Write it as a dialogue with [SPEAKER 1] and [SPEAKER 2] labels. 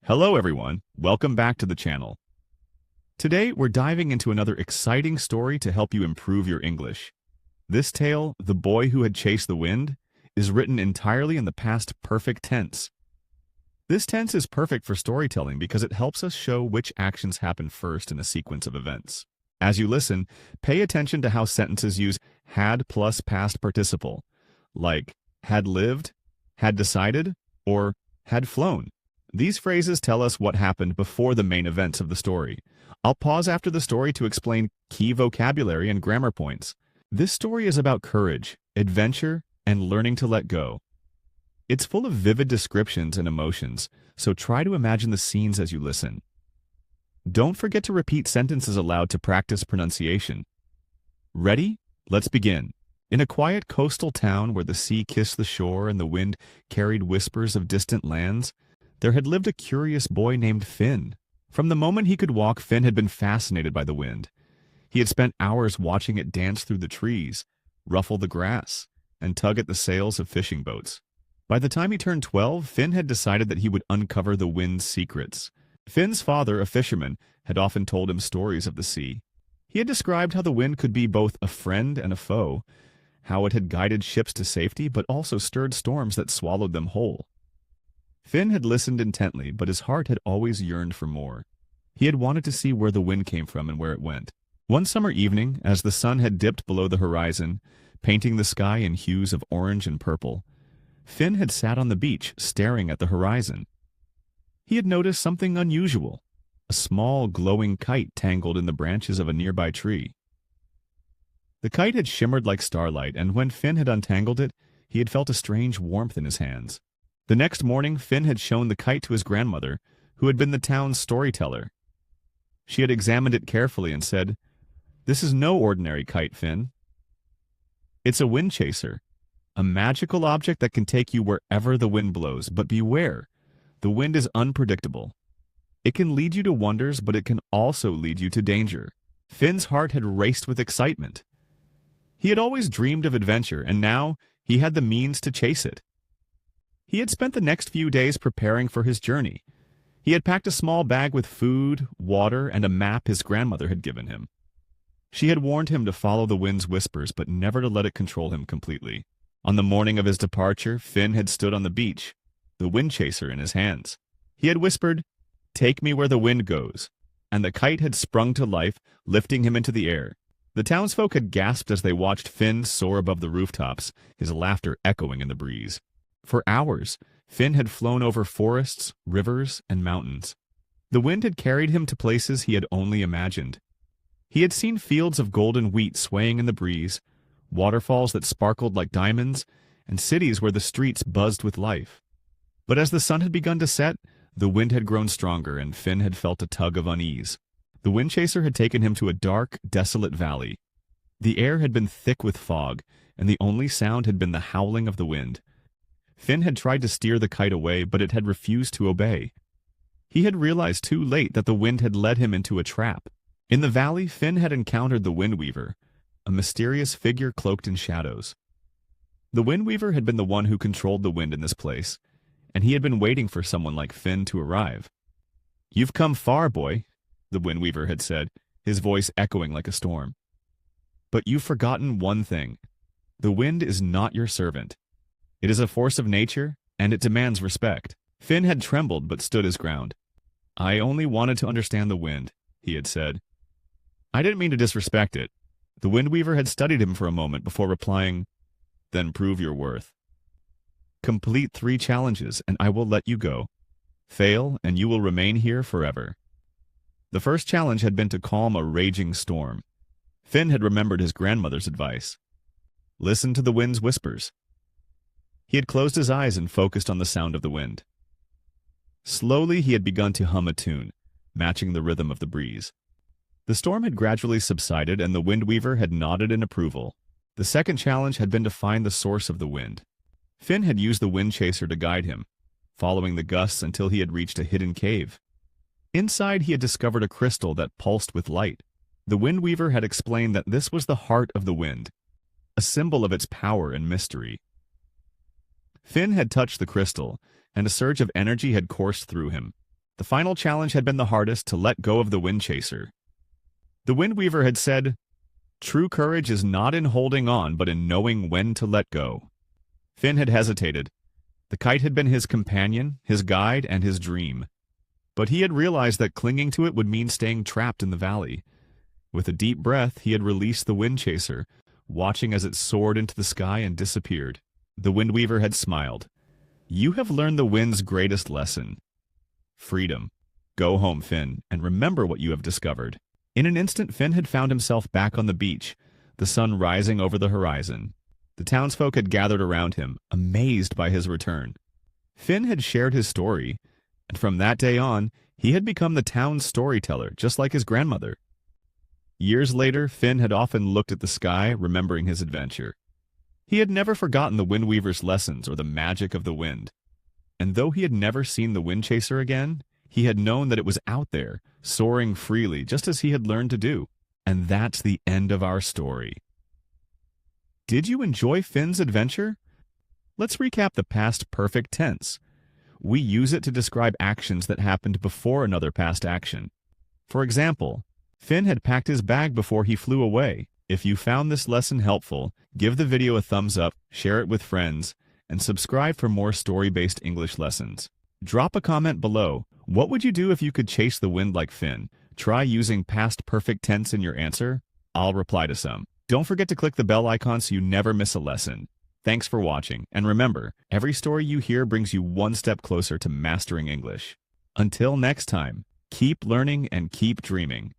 [SPEAKER 1] Hello everyone, welcome back to the channel. Today we're diving into another exciting story to help you improve your English. This tale, The Boy Who Had Chased the Wind, is written entirely in the past perfect tense. This tense is perfect for storytelling because it helps us show which actions happen first in a sequence of events. As you listen, pay attention to how sentences use had plus past participle, like had lived, had decided, or had flown. These phrases tell us what happened before the main events of the story. I'll pause after the story to explain key vocabulary and grammar points. This story is about courage, adventure, and learning to let go. It's full of vivid descriptions and emotions, so try to imagine the scenes as you listen. Don't forget to repeat sentences aloud to practice pronunciation. Ready? Let's begin. In a quiet coastal town where the sea kissed the shore and the wind carried whispers of distant lands, there had lived a curious boy named Finn. From the moment he could walk, Finn had been fascinated by the wind. He had spent hours watching it dance through the trees, ruffle the grass, and tug at the sails of fishing boats. By the time he turned 12, Finn had decided that he would uncover the wind's secrets. Finn's father, a fisherman, had often told him stories of the sea. He had described how the wind could be both a friend and a foe, how it had guided ships to safety but also stirred storms that swallowed them whole. Finn had listened intently, but his heart had always yearned for more. He had wanted to see where the wind came from and where it went. One summer evening, as the sun had dipped below the horizon, painting the sky in hues of orange and purple, Finn had sat on the beach, staring at the horizon. He had noticed something unusual, a small glowing kite tangled in the branches of a nearby tree. The kite had shimmered like starlight, and when Finn had untangled it, he had felt a strange warmth in his hands. The next morning, Finn had shown the kite to his grandmother, who had been the town's storyteller. She had examined it carefully and said, "This is no ordinary kite, Finn. It's a wind chaser, a magical object that can take you wherever the wind blows. But beware, the wind is unpredictable. It can lead you to wonders, but it can also lead you to danger." Finn's heart had raced with excitement. He had always dreamed of adventure, and now he had the means to chase it. He had spent the next few days preparing for his journey. He had packed a small bag with food, water, and a map his grandmother had given him. She had warned him to follow the wind's whispers, but never to let it control him completely. On the morning of his departure, Finn had stood on the beach, the wind chaser in his hands. He had whispered, "Take me where the wind goes," and the kite had sprung to life, lifting him into the air. The townsfolk had gasped as they watched Finn soar above the rooftops, his laughter echoing in the breeze. For hours, Finn had flown over forests, rivers, and mountains. The wind had carried him to places he had only imagined. He had seen fields of golden wheat swaying in the breeze, waterfalls that sparkled like diamonds, and cities where the streets buzzed with life. But as the sun had begun to set, the wind had grown stronger, and Finn had felt a tug of unease. The wind chaser had taken him to a dark, desolate valley. The air had been thick with fog, and the only sound had been the howling of the wind. Finn had tried to steer the kite away, but it had refused to obey. He had realized too late that the wind had led him into a trap. In the valley, Finn had encountered the Wind Weaver, a mysterious figure cloaked in shadows. The Wind Weaver had been the one who controlled the wind in this place, and he had been waiting for someone like Finn to arrive. "You've come far, boy," the Wind Weaver had said, his voice echoing like a storm. "But you've forgotten one thing. The wind is not your servant. It is a force of nature, and it demands respect." Finn had trembled but stood his ground. "I only wanted to understand the wind," he had said. "I didn't mean to disrespect it." The Wind Weaver had studied him for a moment before replying, "Then prove your worth. Complete 3 challenges, and I will let you go. Fail, and you will remain here forever." The first challenge had been to calm a raging storm. Finn had remembered his grandmother's advice. Listen to the wind's whispers. He had closed his eyes and focused on the sound of the wind. Slowly he had begun to hum a tune, matching the rhythm of the breeze. The storm had gradually subsided, and the Wind Weaver had nodded in approval. The second challenge had been to find the source of the wind. Finn had used the wind chaser to guide him, following the gusts until he had reached a hidden cave. Inside he had discovered a crystal that pulsed with light. The Wind Weaver had explained that this was the heart of the wind, a symbol of its power and mystery. Finn had touched the crystal, and a surge of energy had coursed through him. The final challenge had been the hardest, to let go of the wind chaser. The wind weaver had said, "True courage is not in holding on, but in knowing when to let go." Finn had hesitated. The kite had been his companion, his guide, and his dream. But he had realized that clinging to it would mean staying trapped in the valley. With a deep breath, he had released the wind chaser, watching as it soared into the sky and disappeared. The wind weaver had smiled. "You have learned the wind's greatest lesson. Freedom. Go home, Finn, and remember what you have discovered." In an instant, Finn had found himself back on the beach, the sun rising over the horizon. The townsfolk had gathered around him, amazed by his return. Finn had shared his story, and from that day on, he had become the town's storyteller, just like his grandmother. Years later, Finn had often looked at the sky, remembering his adventure. He had never forgotten the wind weaver's lessons or the magic of the wind. And though he had never seen the wind chaser again, he had known that it was out there, soaring freely, just as he had learned to do. And that's the end of our story. Did you enjoy Finn's adventure? Let's recap the past perfect tense. We use it to describe actions that happened before another past action. For example, Finn had packed his bag before he flew away. If you found this lesson helpful, give the video a thumbs up, share it with friends, and subscribe for more story-based English lessons. Drop a comment below. What would you do if you could chase the wind like Finn? Try using past perfect tense in your answer. I'll reply to some. Don't forget to click the bell icon so you never miss a lesson. Thanks for watching, and remember, every story you hear brings you one step closer to mastering English. Until next time, keep learning and keep dreaming.